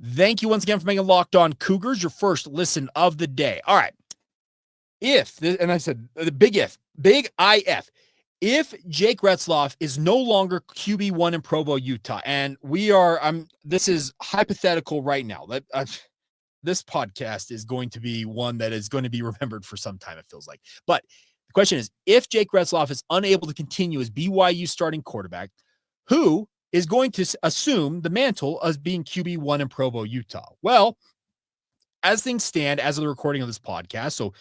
Thank you once again for making Locked On Cougars your first listen of the day. All right. And I said the big if Jake Retzlaff is no longer QB1 in Provo, Utah, and this is hypothetical right now. This podcast is going to be one that is going to be remembered for some time, it feels like. But the question is, if Jake Retzlaff is unable to continue as BYU starting quarterback, who is going to assume the mantle as being QB1 in Provo, Utah? Well, as things stand, as of the recording of this podcast, so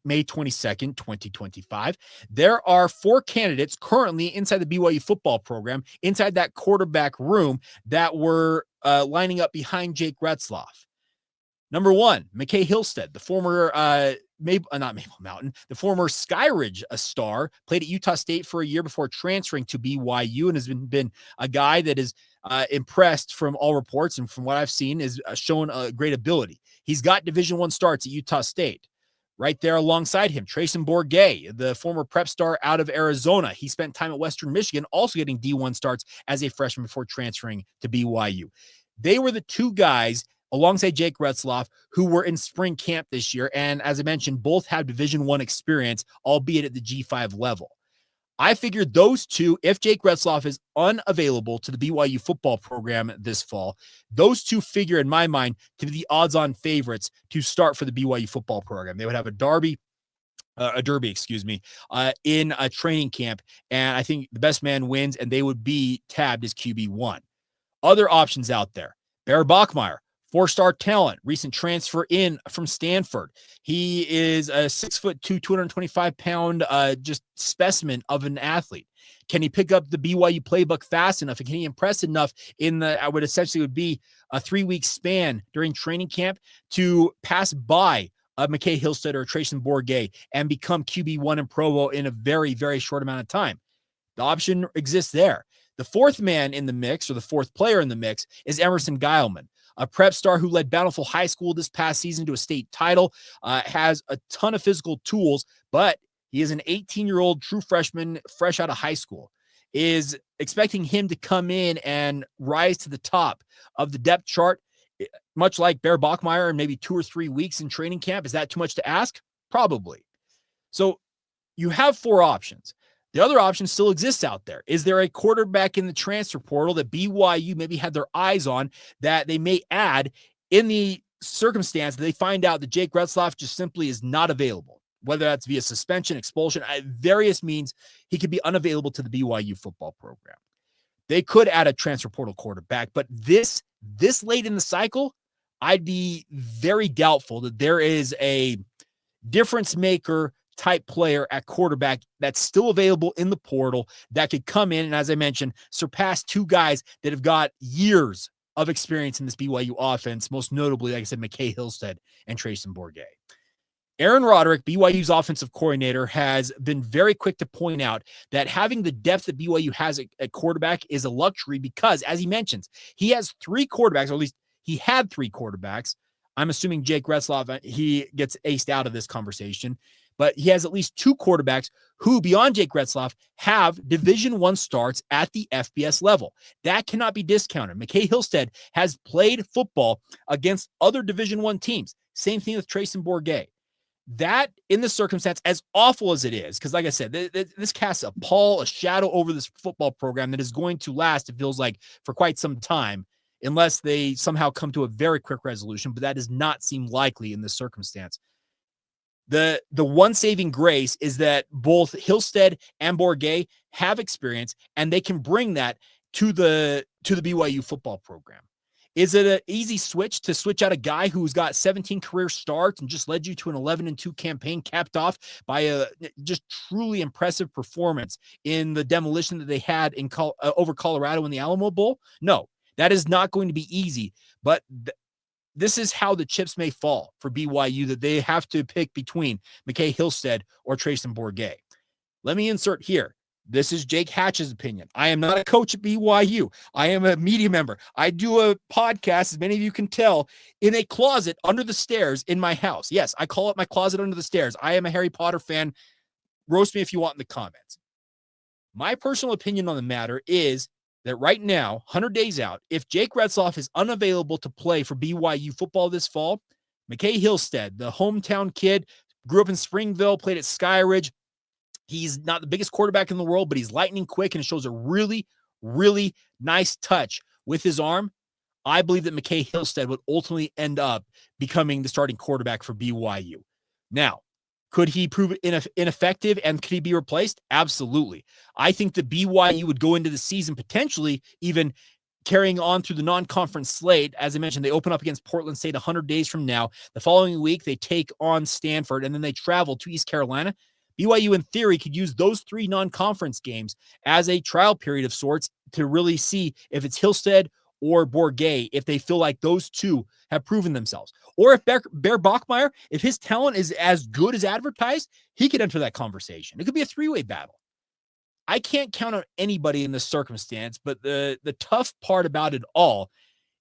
May 22nd, 2025, there are 4 candidates currently inside the BYU football program, inside that quarterback room, that were lining up behind Jake Retzlaff. Number 1, McCae Hillstead, the former the former Skyridge star, played at Utah State for a year before transferring to BYU, and has been a guy that is impressed from all reports, and from what I've seen is shown a great ability. He's got Division I starts at Utah State. Right there alongside him, Treyson Bourguet, the former prep star out of Arizona. He spent time at Western Michigan, also getting D1 starts as a freshman before transferring to BYU. They were the 2 guys alongside Jake Retzlaff, who were in spring camp this year. And as I mentioned, both have Division I experience, albeit at the G5 level. I figured those 2, if Jake Retzlaff is unavailable to the BYU football program this fall, those 2 figure in my mind to be the odds-on favorites to start for the BYU football program. They would have a derby, in a training camp. And I think the best man wins, and they would be tabbed as QB1. Other options out there, Bear Bachmeier, 4-star talent, recent transfer in from Stanford. He is a 6'2", 225-pound just specimen of an athlete. Can he pick up the BYU playbook fast enough? And can he impress enough would be a 3-week span during training camp to pass by McCae Hillstead or Treyson Bourguet and become QB1 in Provo in a very, very short amount of time? The option exists there. The 4th man in the mix, or the 4th player in the mix, is Emerson Geilman, a prep star who led Bountiful High School this past season to a state title, has a ton of physical tools, but he is an 18-year-old true freshman, fresh out of high school. Is expecting him to come in and rise to the top of the depth chart, much like Bear Bachmeier in maybe 2 or 3 weeks in training camp. Is that too much to ask? Probably. So you have 4 options. The other option still exists out there. Is there a quarterback in the transfer portal that BYU maybe had their eyes on that they may add in the circumstance that they find out that Jake Retzlaff just simply is not available? Whether that's via suspension, expulsion, various means, he could be unavailable to the BYU football program. They could add a transfer portal quarterback, but this late in the cycle, I'd be very doubtful that there is a difference maker type player at quarterback that's still available in the portal that could come in and, as I mentioned, surpass 2 guys that have got years of experience in this BYU offense, most notably, like I said, McCae Hillstead and Treyson Bourguet. Aaron Roderick, BYU's offensive coordinator, has been very quick to point out that having the depth that BYU has at quarterback is a luxury because, as he mentions, he has 3 quarterbacks, or at least he had 3 quarterbacks. I'm assuming Jake Retzlaff, he gets aced out of this conversation. But he has at least 2 quarterbacks who, beyond Jake Retzlaff, have Division I starts at the FBS level. That cannot be discounted. McCae Hillstead has played football against other Division I teams. Same thing with Treyson Bourguet. That, in this circumstance, as awful as it is, because like I said, this casts a pall, a shadow over this football program that is going to last, it feels like, for quite some time, unless they somehow come to a very quick resolution, but that does not seem likely in this circumstance. The one saving grace is that both Hillstead and Bourguet have experience, and they can bring that to the BYU football program. Is it an easy switch to switch out a guy who's got 17 career starts and just led you to an 11-2 campaign capped off by a just truly impressive performance in the demolition that they had in over Colorado in the Alamo Bowl? No, that is not going to be easy, but this is how the chips may fall for BYU, that they have to pick between McCae Hillstead or Treyson Bourguet. Let me insert here. This is Jake Hatch's opinion. I am not a coach at BYU. I am a media member. I do a podcast, as many of you can tell, in a closet under the stairs in my house. Yes, I call it my closet under the stairs. I am a Harry Potter fan. Roast me if you want in the comments. My personal opinion on the matter is that right now, 100 days out, if Jake Retzlaff is unavailable to play for BYU football this fall, McCae Hillstead, the hometown kid, grew up in Springville, played at Skyridge. He's not the biggest quarterback in the world, but he's lightning quick and shows a really, really nice touch with his arm. I believe that McCae Hillstead would ultimately end up becoming the starting quarterback for BYU. Now, could he prove ineffective and could he be replaced? Absolutely. I think that BYU would go into the season potentially even carrying on through the non-conference slate. As I mentioned, they open up against Portland State 100 days from now. The following week, they take on Stanford, and then they travel to East Carolina. BYU, in theory, could use those 3 non-conference games as a trial period of sorts to really see if it's Hillstead or Bourguet, if they feel like those two have proven themselves. Or if Bear Bachmeier, if his talent is as good as advertised, he could enter that conversation. It could be a 3-way battle. I can't count on anybody in this circumstance, but the tough part about it all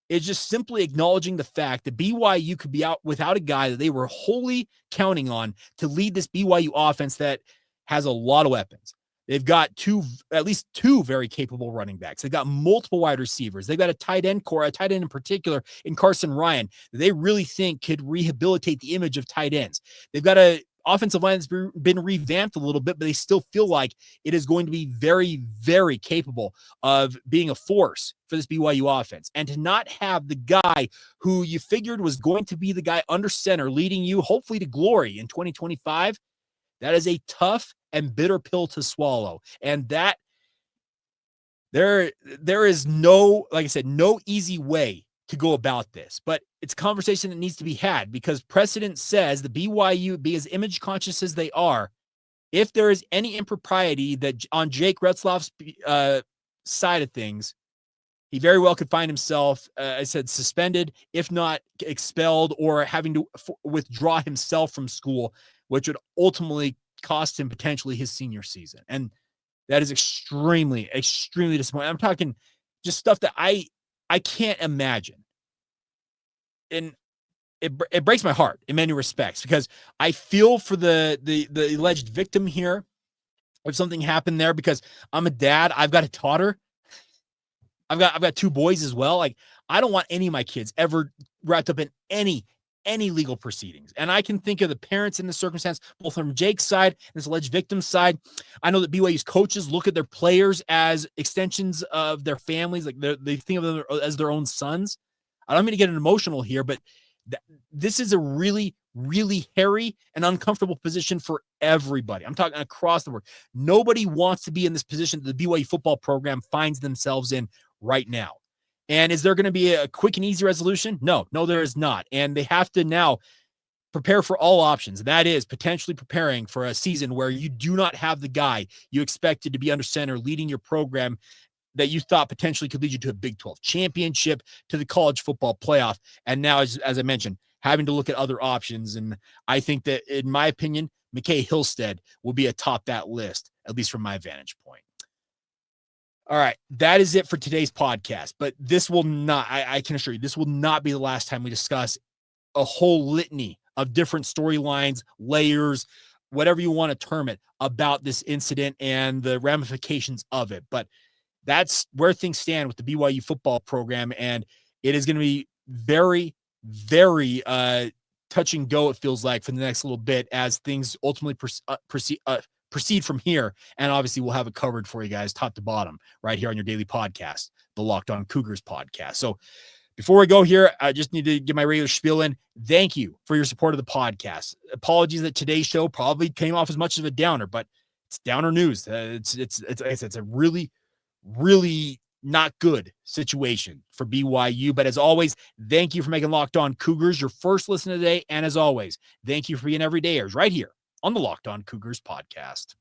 is just simply acknowledging the fact that BYU could be out without a guy that they were wholly counting on to lead this BYU offense that has a lot of weapons. They've got at least two very capable running backs. They've got multiple wide receivers. They've got a tight end core, a tight end in particular in Carson Ryan, that they really think could rehabilitate the image of tight ends. They've got a offensive line that's been revamped a little bit, but they still feel like it is going to be very, very capable of being a force for this BYU offense. And to not have the guy who you figured was going to be the guy under center leading you hopefully to glory in 2025, that is a tough and bitter pill to swallow. And that there is no, like I said, no easy way to go about this, but it's a conversation that needs to be had because precedent says the BYU, be as image conscious as they are, if there is any impropriety that on Jake Retzlaff's side of things, he very well could find himself, I said, suspended, if not expelled, or having to withdraw himself from school, which would ultimately cost him potentially his senior season. And that is extremely, extremely disappointing. I'm talking just stuff that I can't imagine. And it breaks my heart in many respects because I feel for the alleged victim here if something happened there, because I'm a dad. I've got a daughter. I've got 2 boys as well. Like, I don't want any of my kids ever wrapped up in any legal proceedings. And I can think of the parents in the circumstance, both from Jake's side and this alleged victim's side. I know that BYU's coaches look at their players as extensions of their families. Like, they think of them as their own sons. I don't mean to get emotional here, but this is a really, really hairy and uncomfortable position for everybody. I'm talking across the board. Nobody wants to be in this position that the BYU football program finds themselves in right now. And is there going to be a quick and easy resolution? No, there is not. And they have to now prepare for all options. That is potentially preparing for a season where you do not have the guy you expected to be under center leading your program that you thought potentially could lead you to a Big 12 championship, to the college football playoff. And now, as I mentioned, having to look at other options. And I think that, in my opinion, McCae Hillstead will be atop that list, at least from my vantage point. All right, that is it for today's podcast. But this will not, I can assure you, this will not be the last time we discuss a whole litany of different storylines, layers, whatever you want to term it, about this incident and the ramifications of it. But that's where things stand with the BYU football program. And it is going to be very, very touch and go, it feels like, for the next little bit as things ultimately proceed from here. And obviously we'll have it covered for you guys top to bottom right here on your daily podcast, the Locked On Cougars podcast. So before we go here, I just need to get my regular spiel in. Thank you for your support of the podcast. Apologies that today's show probably came off as much of a downer, but it's downer news. It's a really, really not good situation for BYU. But as always, thank you for making Locked On Cougars your first listen today. And as always, thank you for being everydayers right here on the Locked On Cougars podcast.